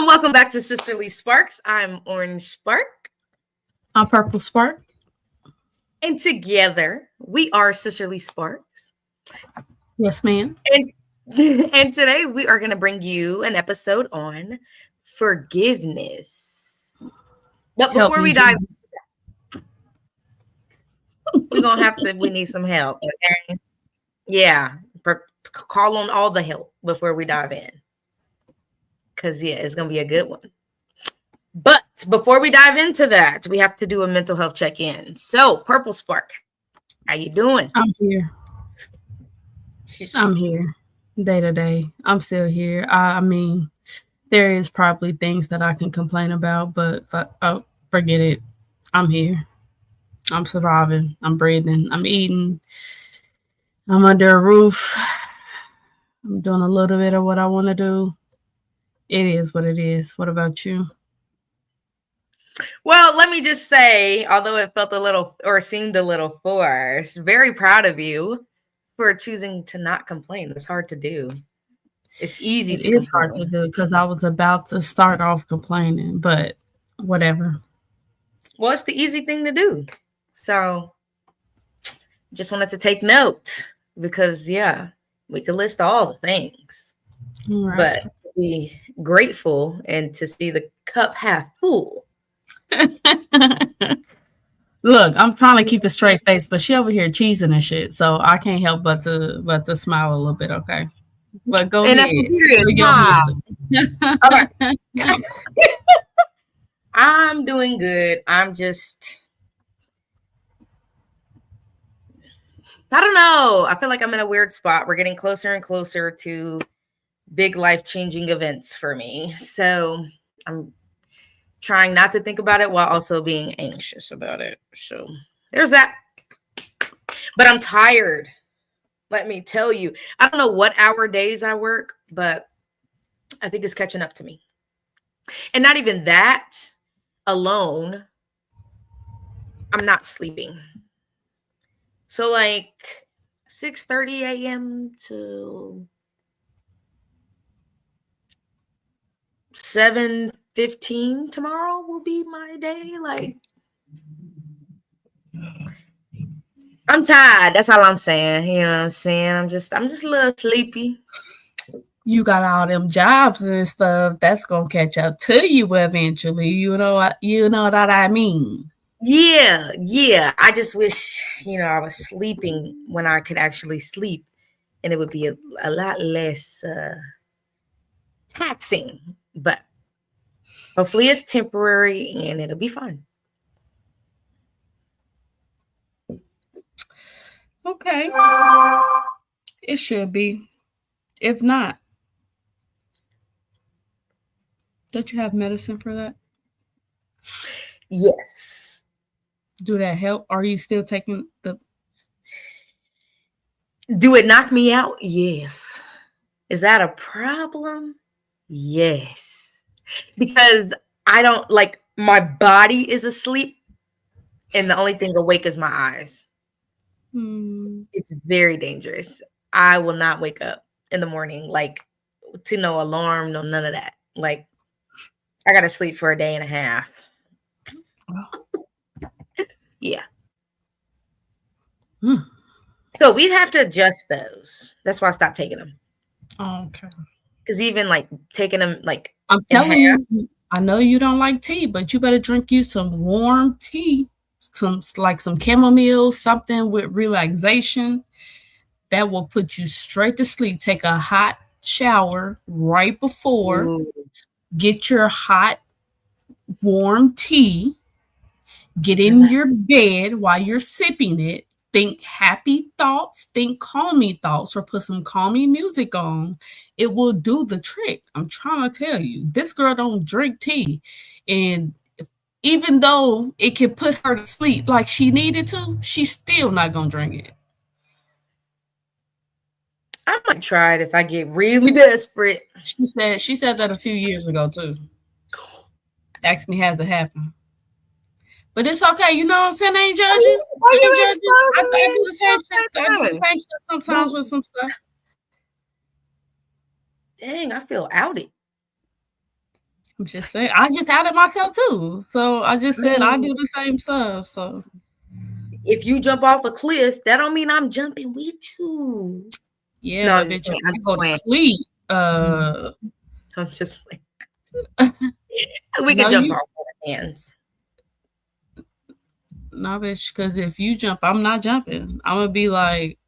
welcome back to Sisterly Sparks. I'm Orange Spark. I'm Purple Spark. And together, we are Sisterly Sparks. Yes, ma'am. And today, we are going to bring you an episode on forgiveness. But before we dive into that, we're going to we need some help. Okay? Yeah. Call on all the help before we dive in. Because, yeah, it's going to be a good one. But before we dive into that, we have to do a mental health check-in. So, Purple Spark, how you doing? I'm here. I'm here day to day. I'm still here. I mean, there is probably things that I can complain about, but forget it. I'm here. I'm surviving. I'm breathing. I'm eating. I'm under a roof. I'm doing a little bit of what I want to do. It is what it is. What about you? Well, let me just say, although it felt a little or seemed a little forced, very proud of you for choosing to not complain. It's hard to do. It's easy to complain. It's hard to do because I was about to start off complaining, but whatever. Well, it's the easy thing to do. So just wanted to take note because, yeah, we could list all the things. Right. But be grateful and to see the cup half full. Look, I'm trying to keep a straight face, but she over here cheesing and shit, so I can't help but to smile a little bit, okay? But go ahead. Okay. I'm doing good. I'm just, I don't know. I feel like I'm in a weird spot. We're getting closer and closer to big life-changing events for me. So I'm trying not to think about it while also being anxious about it. So there's that. But I'm tired. Let me tell you. I don't know what hour days I work, but I think it's catching up to me. And not even that alone, I'm not sleeping. So like 6:30 a.m. to 7:15 tomorrow will be my day. Like, I'm tired. That's all I'm saying. You know what I'm saying? I'm just a little sleepy. You got all them jobs and stuff. That's gonna catch up to you eventually. You know what I mean? Yeah. I just wish, I was sleeping when I could actually sleep, and it would be a lot less taxing. But hopefully it's temporary and it'll be fun. Okay. It should be. If not, don't you have medicine for that? Yes. Do that help? Are you still taking the... Do it knock me out? Yes. Is that a problem? Yes. Because I don't, like, my body is asleep and the only thing awake is my eyes. It's very dangerous. I will not wake up in the morning, like, to no alarm, no none of that. Like, I gotta sleep for a day and a half. Yeah. So we'd have to adjust those. That's why I stopped taking them. Oh, okay. Because even like taking them, like, I'm telling you, I know you don't like tea, but you better drink you some warm tea, some chamomile, something with relaxation that will put you straight to sleep. Take a hot shower right before. Get your hot, warm tea. Get in your bed while you're sipping it. Think happy thoughts, think calming thoughts, or put some calming music on. It will do the trick. I'm trying to tell you. This girl don't drink tea. And even though it can put her to sleep like she needed to, she's still not going to drink it. I might try it if I get really desperate. She said that a few years ago, too. Ask me, has it happened? But it's okay, you know what I'm saying? I ain't judging. I do the same shit. I do the same shit sometimes with some stuff. Dang, I feel outed. I'm just saying, I just outed myself too. So I just said I do the same stuff. So if you jump off a cliff, that don't mean I'm jumping with you. yeah, No, but bitch, I go to sleep. I'm just playing. We can jump off our hands. No, bitch, because if you jump, I'm not jumping. I'm gonna be like,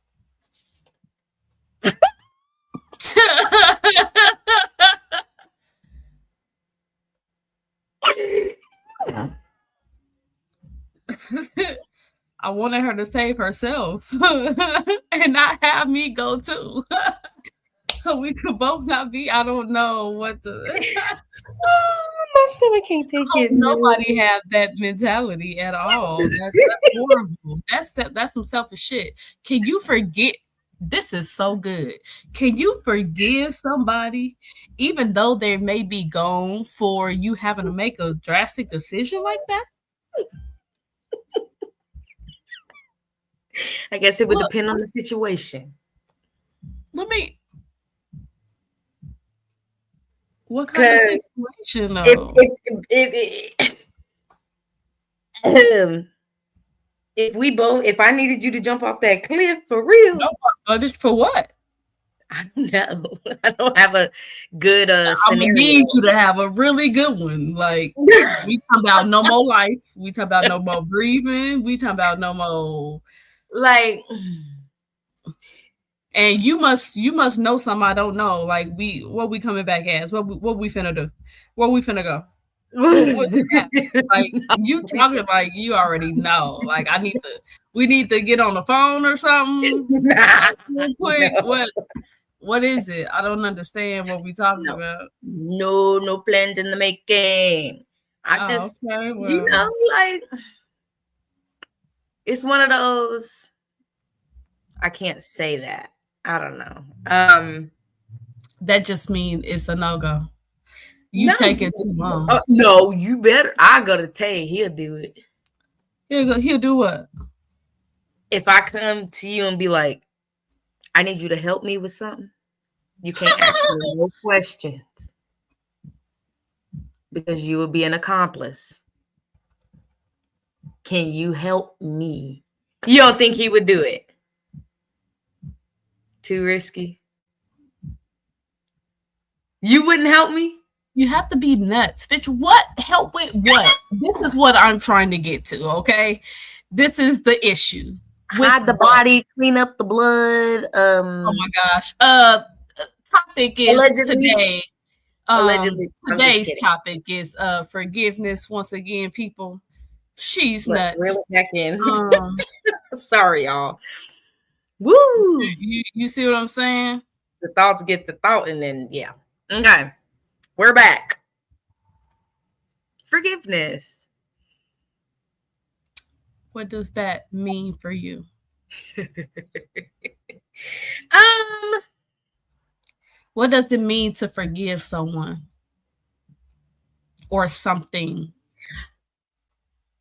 I wanted her to save herself and not have me go too. So we could both not be. I don't know what to. My stomach can't take it. Nobody have that mentality at all. That's horrible. That's some selfish shit. Can you forget? This is so good. Can you forgive somebody even though they may be gone for you having to make a drastic decision like that? I guess it would depend on the situation. What kind of situation though? If I needed you to jump off that cliff for real, for what? I don't know. I don't have a good scenario. I'm gonna need you to have a really good one. Like we talk about no more life. We talk about no more breathing. We talk about no more like. And you must know something I don't know. Like what we coming back as? What we finna do? Where we finna go? Like you talking like you already know. Like we need to get on the phone or something. Quick. No. What is it? I don't understand what we talking about. No plans in the making. You know, like it's one of those. I can't say that. I don't know. That just means it's a no-go. You take it too long. No, you better. I go to Tay. He'll do it. He'll do what? If I come to you and be like, I need you to help me with something, you can't ask me no questions because you will be an accomplice. Can you help me? You don't think he would do it? Too risky. You wouldn't help me? You have to be nuts. Bitch, what? Help with what? This is what I'm trying to get to, okay? This is the issue. Hide the body, clean up the blood. Oh my gosh. Topic is today. Today's topic is forgiveness. Once again, people. She's nuts. Reel it back in. Sorry, y'all. Woo! You see what I'm saying? The thoughts get the thought, and then yeah. Okay. We're back. Forgiveness. What does that mean for you? What does it mean to forgive someone or something?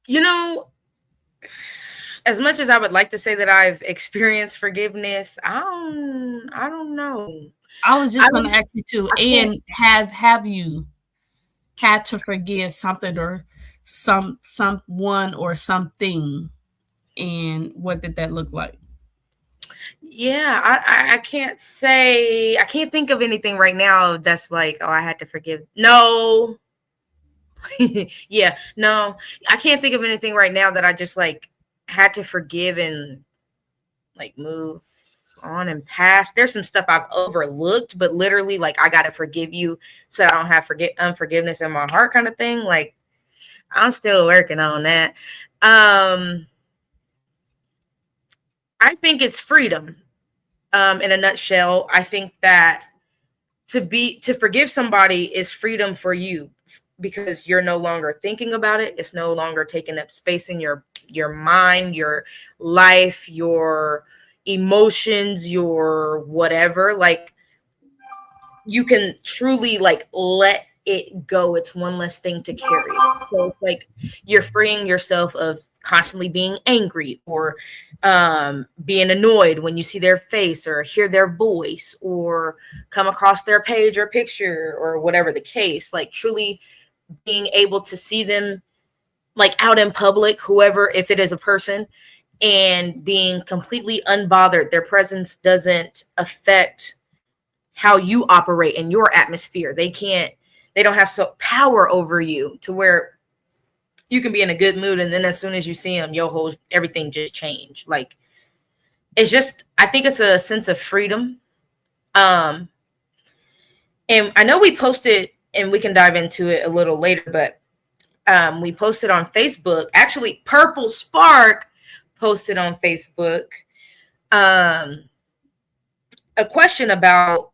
You know, as much as I would like to say that I've experienced forgiveness, I don't know. I was just going to ask you too. And have you had to forgive something or someone or something? And what did that look like? Yeah, I can't say. I can't think of anything right now that's like, oh, I had to forgive. No. Yeah, no. I can't think of anything right now that I just like had to forgive and like move on and past. There's some stuff I've overlooked, but literally like I gotta forgive you so I don't have unforgiveness in my heart kind of thing. Like I'm still working on that. I think it's freedom. In a nutshell, I think that to forgive somebody is freedom for you because you're no longer thinking about it. It's no longer taking up space in your mind, your life, your emotions, your whatever. Like you can truly like let it go. It's one less thing to carry. So it's like you're freeing yourself of constantly being angry or being annoyed when you see their face or hear their voice or come across their page or picture or whatever the case, like truly being able to see them like out in public, whoever, if it is a person, and being completely unbothered. Their presence doesn't affect how you operate in your atmosphere. They don't have so power over you to where you can be in a good mood, and then as soon as you see them, your whole everything just change. Like, it's just, I think it's a sense of freedom. And I know we posted, and we can dive into it a little later, but we posted on Facebook. Actually, Purple Spark posted on Facebook a question about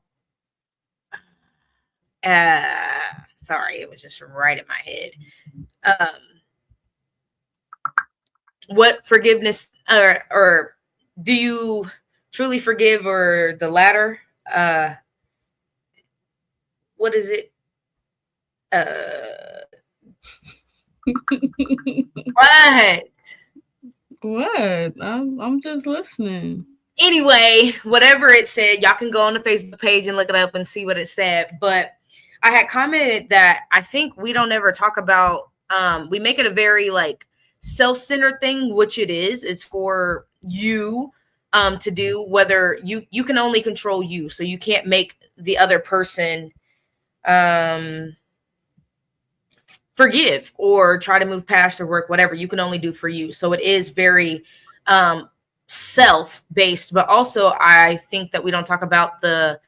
sorry, it was just right in my head. What forgiveness, or do you truly forgive, or the latter? What is it? What? What? I'm just listening. Anyway, whatever it said, y'all can go on the Facebook page and look it up and see what it said. But I had commented that I think we don't ever talk about, we make it a very like self-centered thing, which it is. It's for you to do, whether you can only control you. So you can't make the other person forgive or try to move past or work, whatever. You can only do for you. So it is very self-based, but also I think that we don't talk about the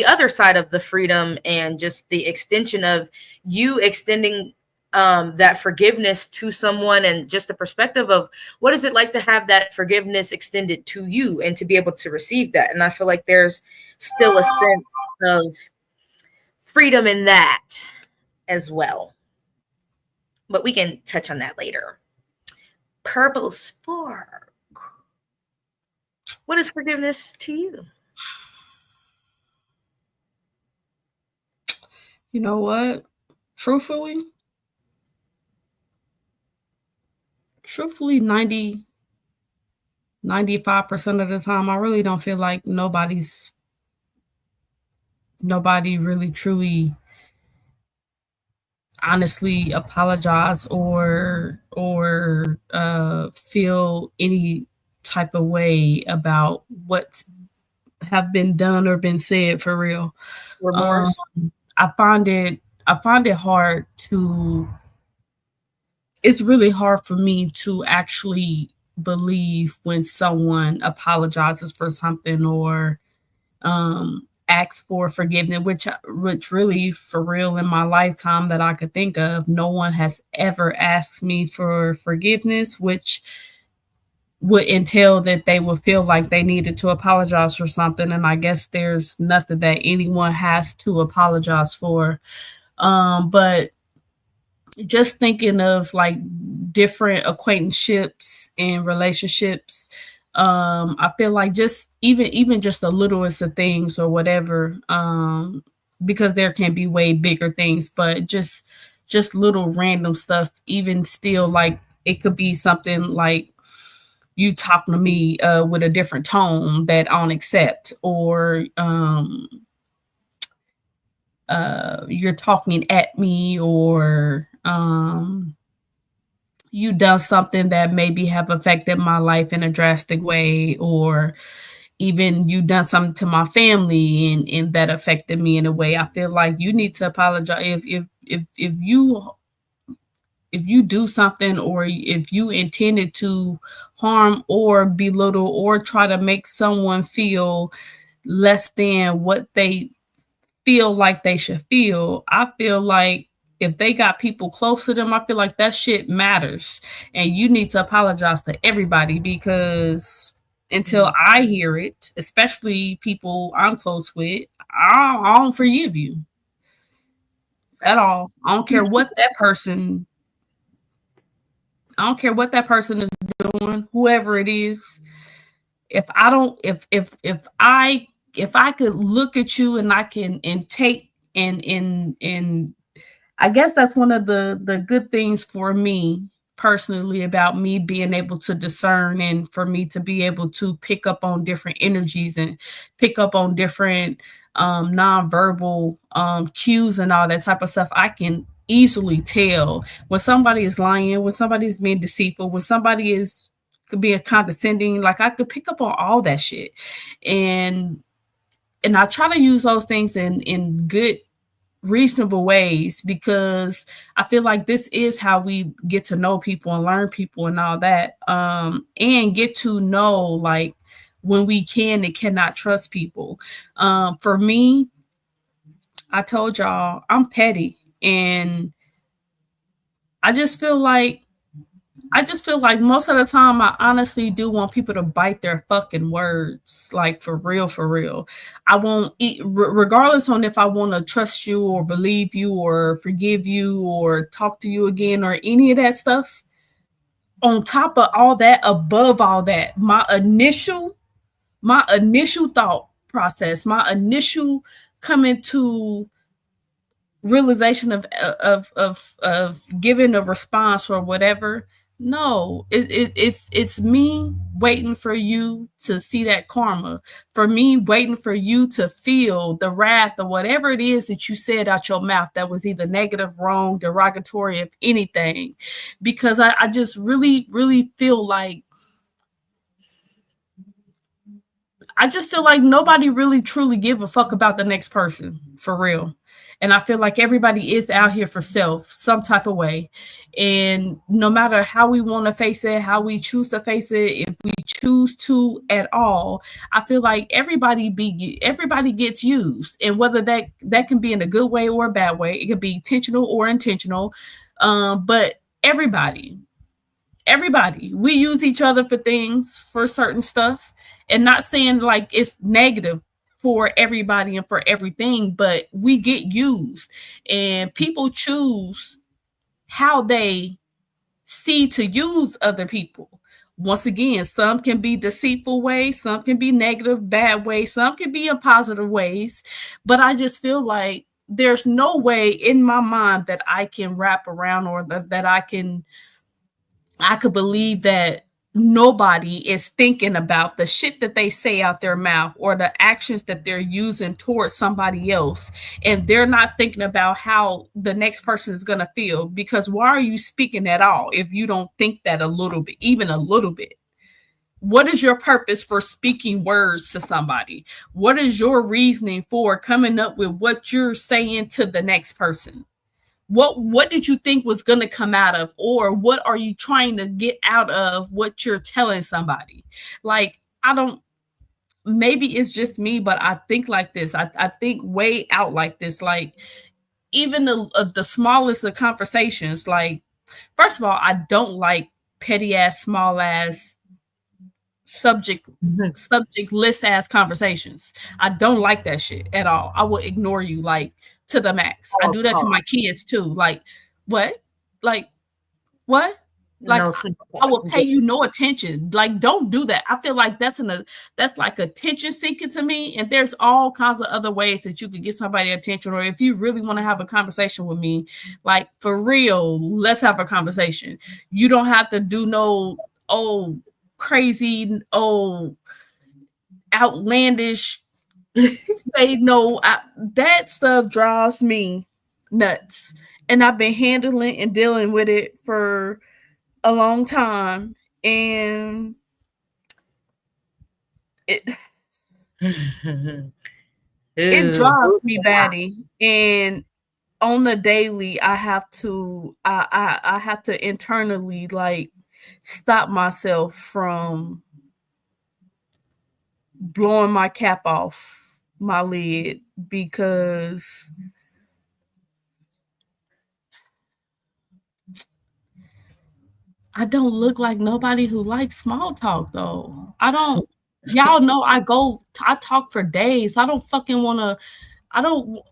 other side of the freedom and just the extension of you extending that forgiveness to someone, and just the perspective of what is it like to have that forgiveness extended to you and to be able to receive that. And I feel like there's still a sense of freedom in that as well. But we can touch on that later. Purple Spark. What is forgiveness to you? You know what? Truthfully, 95% of the time, I really don't feel like nobody really truly honestly apologize or feel any type of way about what's have been done or been said for real. Remorse. I find it hard to, it's really hard for me to actually believe when someone apologizes for something or asks for forgiveness, which really for real in my lifetime that I could think of, no one has ever asked me for forgiveness, which would entail that they would feel like they needed to apologize for something. And I guess there's nothing that anyone has to apologize for. But just thinking of like different acquaintanceships and relationships, I feel like just even just the littlest of things or whatever, because there can be way bigger things, but just little random stuff, even still, like it could be something like you talking to me with a different tone that I don't accept, or you're talking at me, or you done something that maybe have affected my life in a drastic way, or even you done something to my family and that affected me in a way. I feel like you need to apologize if you do something, or if you intended to harm or belittle or try to make someone feel less than what they feel like they should feel. I feel like if they got people close to them, I feel like that shit matters. And you need to apologize to everybody, because until I hear it, especially people I'm close with, I don't forgive you at all. I don't care what that person is doing, whoever it is. If I could look at you and I can take and I guess that's one of the good things for me personally about me being able to discern, and for me to be able to pick up on different energies and pick up on different nonverbal cues and all that type of stuff. I can easily tell when somebody is lying, when somebody's being deceitful, when somebody is being condescending. Like, I could pick up on all that shit, and I try to use those things in good, reasonable ways, because I feel like this is how we get to know people and learn people and all that, and get to know, like, when we can and cannot trust people. For me, I told y'all I'm petty, and I just feel like most of the time I honestly do want people to bite their fucking words, like, for real, for real. I won't eat, regardless on if I want to trust you or believe you or forgive you or talk to you again or any of that stuff. On top of all that, above all that, my initial thought process, my initial coming to realization of giving a response or whatever. No, it's me waiting for you to see that karma, for me waiting for you to feel the wrath or whatever it is that you said out your mouth that was either negative, wrong, derogatory, of anything. Because I just really, really feel like nobody really truly give a fuck about the next person, for real. And I feel like everybody is out here for self, some type of way. And no matter how we want to face it, how we choose to face it, if we choose to at all, I feel like everybody gets used. And whether that can be in a good way or a bad way, it could be intentional or intentional. But everybody, we use each other for things, for certain stuff. And not saying like it's negative for everybody and for everything, but we get used, and people choose how they see to use other people. Once again, some can be deceitful ways, some can be negative, bad ways, some can be in positive ways. But I just feel like there's no way in my mind that I can wrap around, or that I could believe that nobody is thinking about the shit that they say out their mouth or the actions that they're using towards somebody else. And they're not thinking about how the next person is going to feel. Because why are you speaking at all if you don't think that a little bit, even a little bit? What is your purpose for speaking words to somebody? What is your reasoning for coming up with what you're saying to the next person? What did you think was going to come out of, or what are you trying to get out of what you're telling somebody? Like, maybe it's just me, but I think like this. I think way out like this. Like, even the smallest of conversations. Like, first of all, I don't like petty ass, small ass, subject list ass conversations. I don't like that shit at all. I will ignore you, like, to the max. I do that to my kids too. Like, what? Like, what? Like, I will pay you no attention. Like, don't do that. I feel like that's like attention seeking to me. And there's all kinds of other ways that you could get somebody attention. Or if you really want to have a conversation with me, like, for real, let's have a conversation. You don't have to do no crazy, outlandish say no. That stuff drives me nuts, and I've been handling and dealing with it for a long time, and it drives me batty. And on the daily, I have to internally, like, stop myself from blowing my cap off my lid, because I don't look like nobody who likes small talk, though. I don't. Y'all know I talk for days. I don't fucking want to. I don't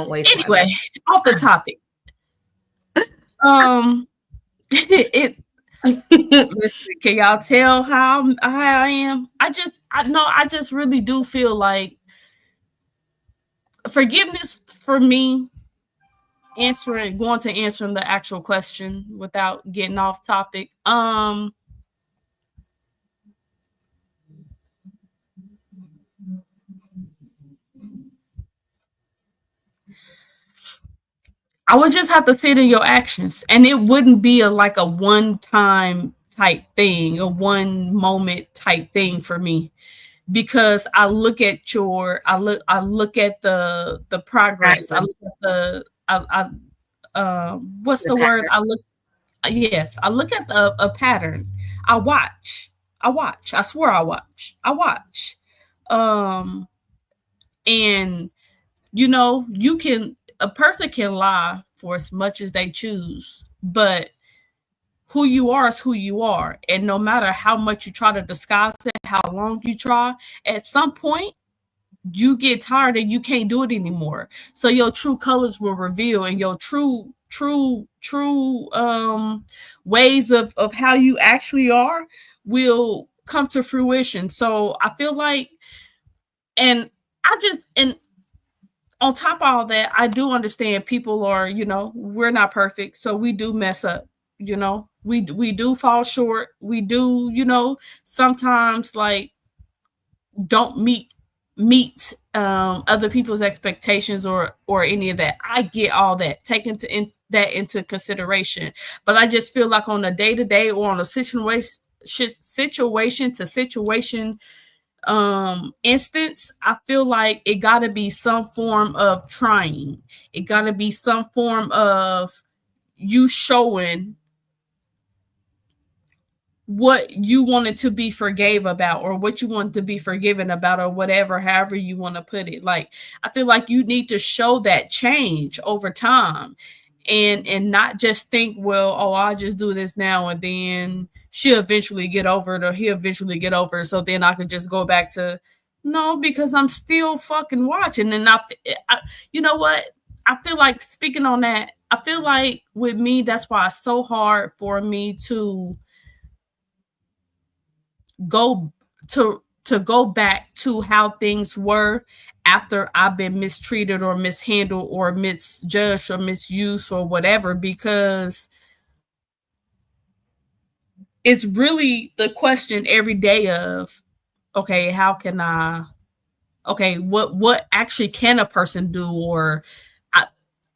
waste. Anyway, off the topic. Listen, can y'all tell how I am? I just really do feel like forgiveness for me going to answering the actual question without getting off topic. I would just have to sit in your actions, and it wouldn't be like a one-time type thing, a one moment type thing for me, because I look at I look at the progress. I look at what's the word? pattern. I look Yes, I look at a pattern. I watch. I watch. I swear I watch. I watch. Um and a person can lie for as much as they choose, but who you are is who you are. And no matter how much you try to disguise it, how long you try, at some point you get tired and you can't do it anymore. So your true colors will reveal, and your true ways of how you actually are will come to fruition. So I feel like, and and on top of all that, I do understand people are, we're not perfect, so we do mess up. We do fall short. We do, sometimes like don't meet other people's expectations or any of that. I get all that, taking that into consideration, but I just feel like on a day-to-day or on a situation to situation instance, I feel like it got to be some form of trying. It got to be some form of you showing what you wanted to be forgave about, or what you want to be forgiven about, or whatever, however you want to put it. Like, I feel like you need to show that change over time, and not just think, well, oh, I'll just do this now and then she'll eventually get over it, or he'll eventually get over it, so then I could just go back to, no, because I'm still fucking watching. And you know what, I feel like, speaking on that, I feel like with me, that's why it's so hard for me to go go back to how things were after I've been mistreated or mishandled or misjudged or misused or whatever, because it's really the question every day of, okay, how can I, okay, what actually can a person do? Or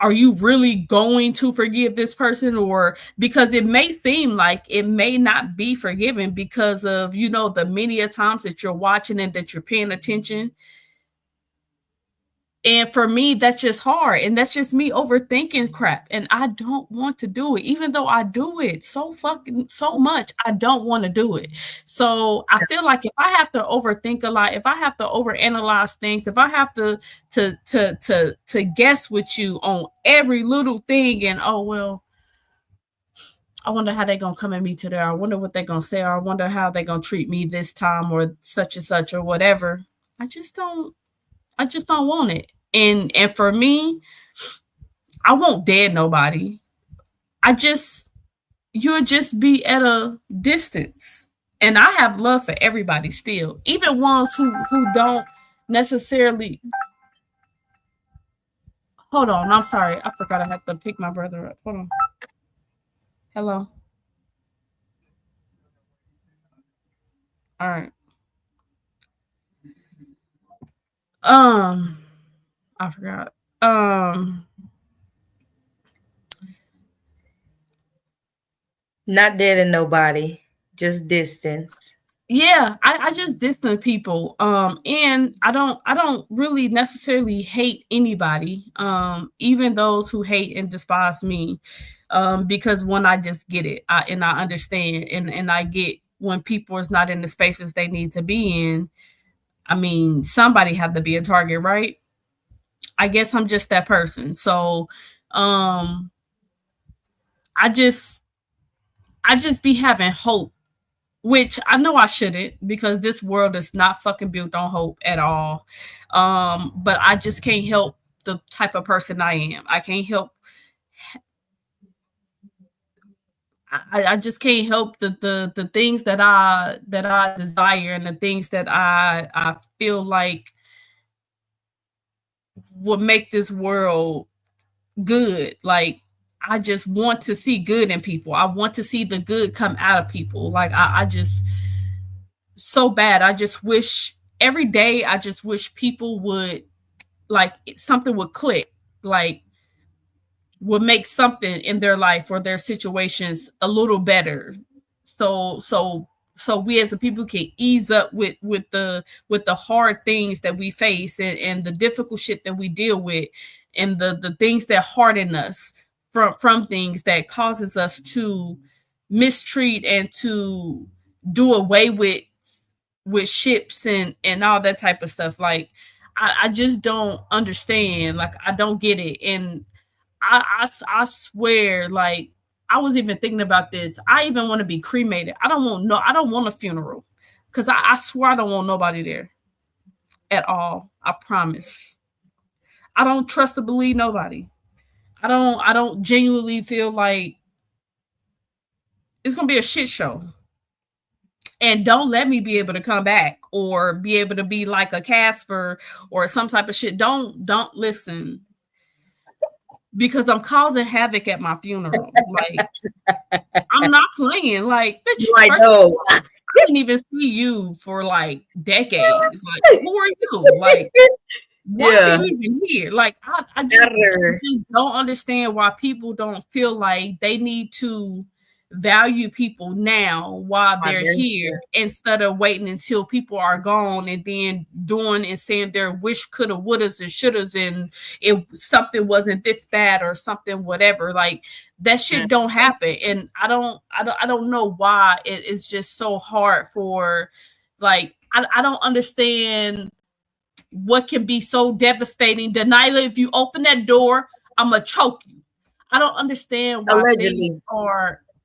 are you really going to forgive this person? Or because it may seem like it may not be forgiven because of, the many times that you're watching and that you're paying attention. And for me, that's just hard. And that's just me overthinking crap. And I don't want to do it, even though I do it so much. I don't want to do it. So I feel like if I have to overthink a lot, if I have to overanalyze things, if I have to guess with you on every little thing, and oh well, I wonder how they're gonna come at me today. I wonder what they're gonna say, or I wonder how they're gonna treat me this time, or such and such, or whatever. I just don't want it. And for me, I won't dare nobody. You'll just be at a distance. And I have love for everybody still, even ones who don't necessarily. Hold on, I'm sorry. I forgot I had to pick my brother up. Hold on. Hello. All right. I forgot. Not dead and nobody, just distance. Yeah, I just distance people. And I don't really necessarily hate anybody, even those who hate and despise me. Because when I just get it, and I understand, and I get when people is not in the spaces they need to be in. I mean, somebody had to be a target, right? I guess I'm just that person. So I just be having hope, which I know I shouldn't, because this world is not fucking built on hope at all. But I just can't help the type of person I am. I can't help. I just can't help the things that I desire, and the things that I feel like would make this world good. Like, I just want to see good in people. I want to see the good come out of people. Like, I just, so bad. I just wish every day, I just wish people would, like, something would click, like, would make something in their life or their situations a little better. So we as a people can ease up with the hard things that we face, and the difficult shit that we deal with, and the things that harden us from things that causes us to mistreat and to do away with ships and all that type of stuff. Like, I just don't understand. Like, I don't get it. And I swear, like, I was even thinking about this. I even want to be cremated. I don't want a funeral, because I swear I don't want nobody there at all. I promise. I don't trust or believe nobody. I don't genuinely feel like it's gonna be a shit show. And don't let me be able to come back or be able to be like a Casper or some type of shit. Don't listen, because I'm causing havoc at my funeral. Like, I'm not playing. Like, bitch, I know. I didn't even see you for like decades. Like, who are you? Like, why are you even here? Like, I just don't understand why people don't feel like they need to value people now while they're here, instead of waiting until people are gone and then doing and saying their wish, coulda, wouldas, and shouldas, and if something wasn't this bad or something, whatever. Like, that shit don't happen. And I don't know why it's just so hard for, like, I don't understand what can be so devastating. Delilah, if you open that door, I'm gonna choke you. I don't understand why allegedly.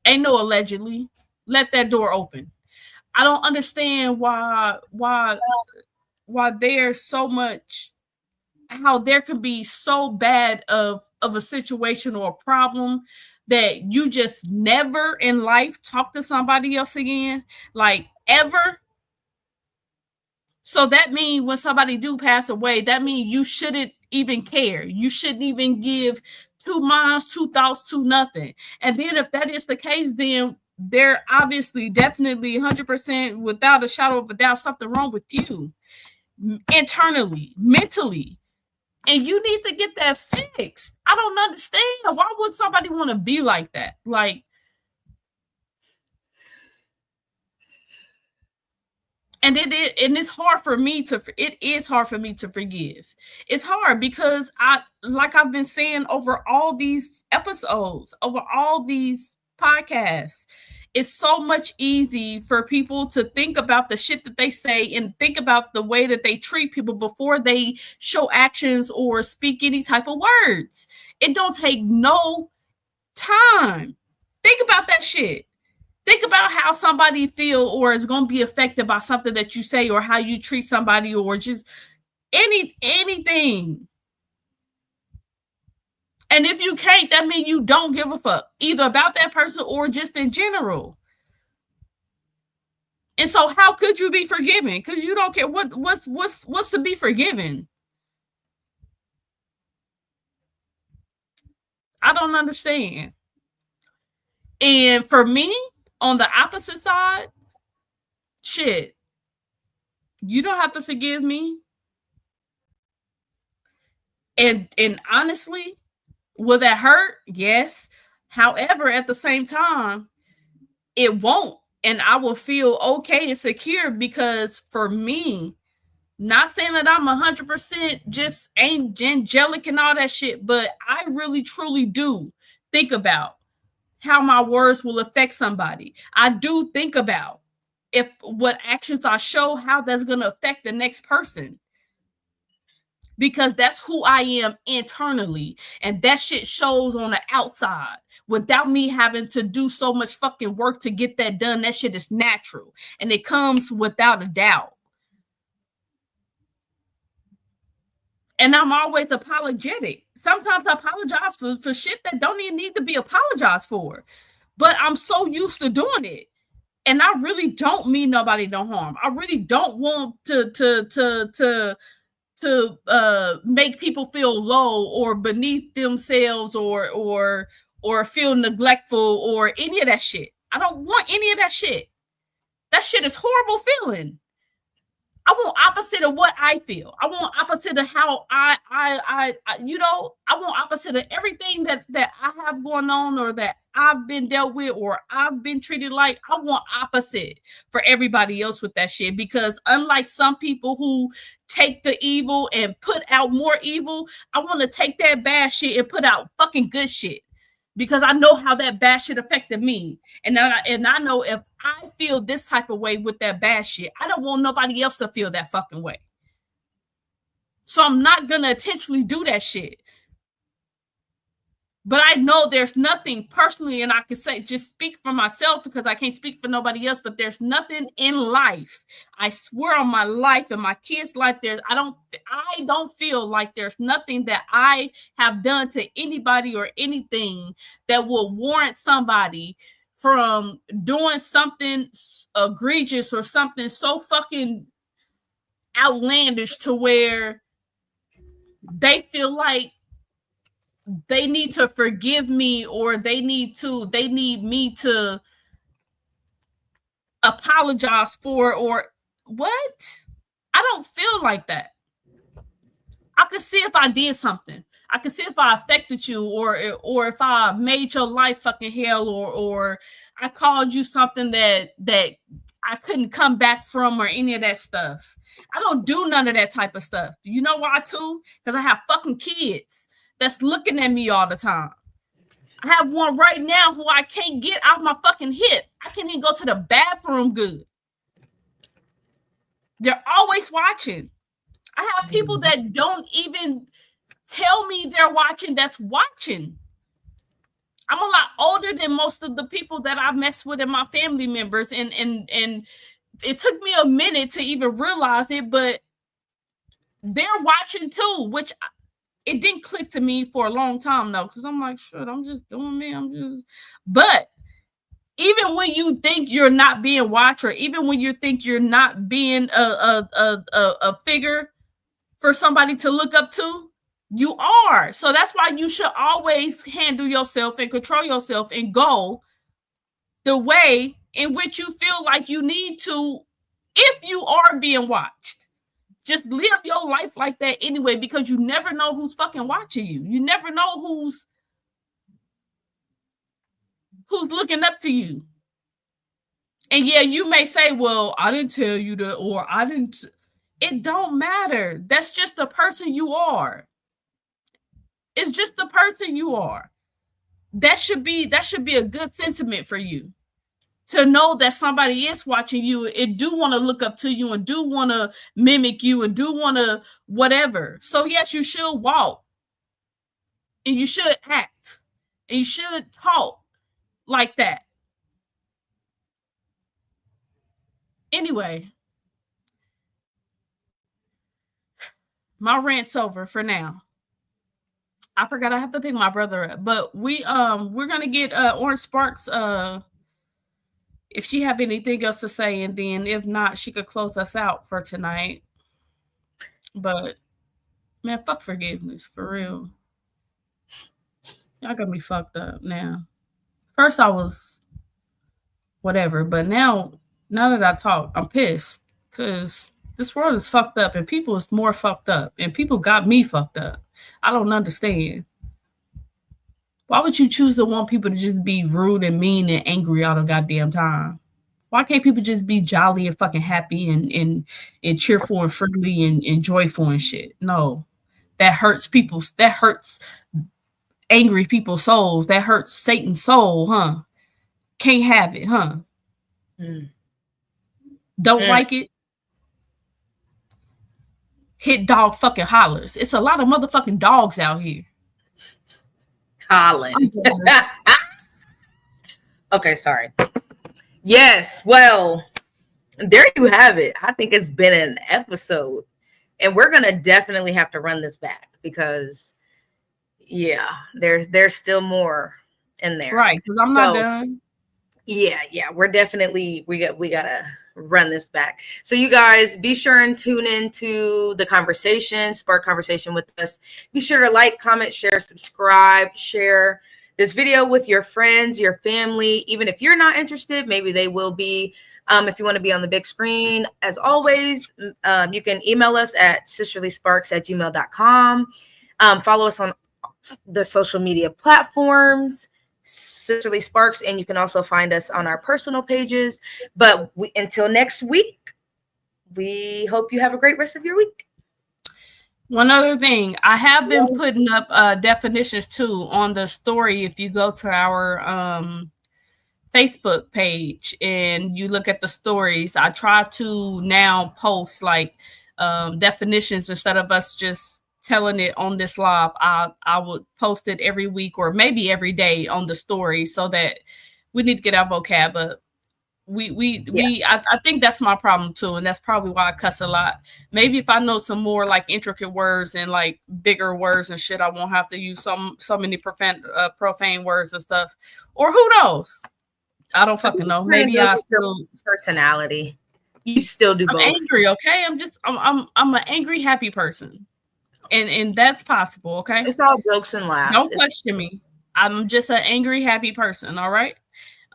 Ain't no allegedly. Let that door open. I don't understand why there's so much, how there can be so bad of a situation or a problem that you just never in life talk to somebody else again, like, ever. So that means when somebody do pass away, that means you shouldn't even care. You shouldn't even give 2 minds, 2 thoughts, to nothing. And then if that is the case, then they're obviously, definitely, 100%, without a shadow of a doubt, something wrong with you internally, mentally. And you need to get that fixed. I don't understand. Why would somebody want to be like that? Like, and it's hard for me to, it is hard for me to forgive. It's hard because like I've been saying over all these episodes, over all these podcasts, it's so much easy for people to think about the shit that they say and think about the way that they treat people before they show actions or speak any type of words. It don't take no time. Think about that shit. Think about how somebody feel or is going to be affected by something that you say, or how you treat somebody, or just anything. And if you can't, that means you don't give a fuck, either about that person or just in general. And so how could you be forgiven? Because you don't care. What's to be forgiven? I don't understand. And for me, on the opposite side, shit, you don't have to forgive me. And honestly, will that hurt? Yes. However, at the same time, it won't. And I will feel okay and secure, because for me, not saying that I'm 100% just angelic and all that shit, but I really truly do think about how my words will affect somebody. I do think about if what actions I show, how that's going to affect the next person. Because that's who I am internally. And that shit shows on the outside without me having to do so much fucking work to get that done. That shit is natural. And it comes without a doubt. And I'm always apologetic. Sometimes I apologize for shit that don't even need to be apologized for. But I'm so used to doing it. And I really don't mean nobody no harm. I really don't want to make people feel low or beneath themselves or feel neglectful or any of that shit. I don't want any of that shit. That shit is horrible feeling. I want opposite of what I feel. I want opposite of how I want opposite of everything that I have going on or that I've been dealt with or I've been treated like. I want opposite for everybody else with that shit, because unlike some people who take the evil and put out more evil, I want to take that bad shit and put out fucking good shit, because I know how that bad shit affected me. And I know if I feel this type of way with that bad shit, I don't want nobody else to feel that fucking way. So I'm not going to intentionally do that shit. But I know there's nothing personally, and I can say, just speak for myself because I can't speak for nobody else, but there's nothing in life. I swear on my life and my kids' life, I don't feel like there's nothing that I have done to anybody or anything that will warrant somebody from doing something egregious or something so fucking outlandish to where they feel like they need to forgive me or they need me to apologize for, or what? I don't feel like that. I could see if I did something. I could see if I affected you or if I made your life fucking hell or I called you something that I couldn't come back from or any of that stuff. I don't do none of that type of stuff. You know why too? Because I have fucking kids that's looking at me all the time. I have one right now who I can't get out my fucking hip. I can't even go to the bathroom good. They're always watching. I have people that don't even tell me they're watching that's watching. I'm a lot older than most of the people that I mess with and my family members. And it took me a minute to even realize it, but they're watching too, which it didn't click to me for a long time though, because I'm like, shit, I'm just doing me. But even when you think you're not being watched, or even when you think you're not being a figure for somebody to look up to, you are. So that's why you should always handle yourself and control yourself and go the way in which you feel like you need to if you are being watched. Just live your life like that anyway, because you never know who's fucking watching you. You never know who's looking up to you. And yeah, you may say, well, I didn't tell you that, or I didn't. It don't matter. That's just the person you are. It's just the person you are. That should be a good sentiment for you, to know that somebody is watching you and do want to look up to you and do want to mimic you and do want to whatever. So yes, you should walk and you should act and you should talk like that. Anyway, my rant's over for now. I forgot I have to pick my brother up, but we're gonna get Orange Sparks if she have anything else to say, and then if not, she could close us out for tonight. But man, fuck forgiveness for real. Y'all got me fucked up now. First I was whatever, but now that I talk, I'm pissed because this world is fucked up and people is more fucked up and people got me fucked up. I don't understand. Why would you choose to want people to just be rude and mean and angry all the goddamn time? Why can't people just be jolly and fucking happy and cheerful and friendly and joyful and shit? No, that hurts people. That hurts angry people's souls. That hurts Satan's soul, huh? Can't have it, huh? Don't like it? Hit dog fucking hollers. It's a lot of motherfucking dogs out here. Hollering. Okay, sorry. Yes, well, there you have it. I think it's been an episode. And we're going to definitely have to run this back because, yeah, there's still more in there. Right, because I'm not done. Yeah, we're definitely, we got to run this back. So you guys be sure and tune into the conversation, spark conversation with us. Be sure to like, comment, share, subscribe, share this video with your friends, your family. Even if you're not interested, maybe they will be. If you want to be on the big screen, as always, you can email us at sisterlysparks@gmail.com. Follow us on the social media platforms, Sisterly Sparks, and you can also find us on our personal pages. But until next week, we hope you have a great rest of your week. One other thing, I have been putting up definitions too on the story. If you go to our Facebook page and you look at the stories, I try to now post like definitions instead of us just telling it on this live. I would post it every week or maybe every day on the story, so that we need to get our vocab up. I think that's my problem too, and that's probably why I cuss a lot. Maybe if I know some more like intricate words and like bigger words and shit, I won't have to use so many profane words and stuff. Or who knows? I don't fucking know. Maybe I still personality. You still do both. I'm angry, okay? I'm an angry, happy person, and that's possible, okay? It's all jokes and laughs. Don't question me. I'm just an angry, happy person. All right.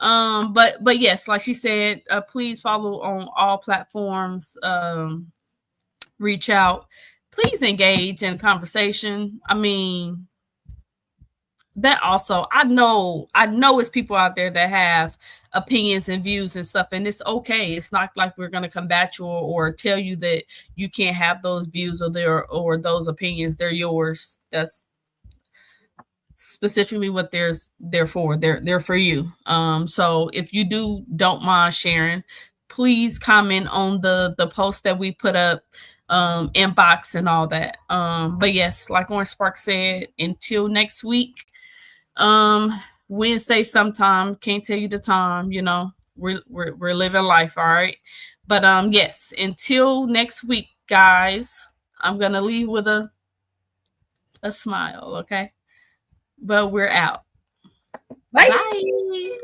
But yes, like she said, please follow on all platforms. Reach out. Please engage in conversation. I mean, that also, I know it's people out there that have opinions and views and stuff, and it's okay. It's not like we're going to combat you or tell you that you can't have those views or those opinions. They're yours. That's specifically what they're for. They're for you. So if you don't mind sharing, please comment on the post that we put up, inbox and all that. But yes, like Orange Spark said, until next week, Wednesday sometime, can't tell you the time, you know, we're living life. All right. But yes, until next week, guys, I'm gonna leave with a smile. Okay. But we're out. Bye. Bye.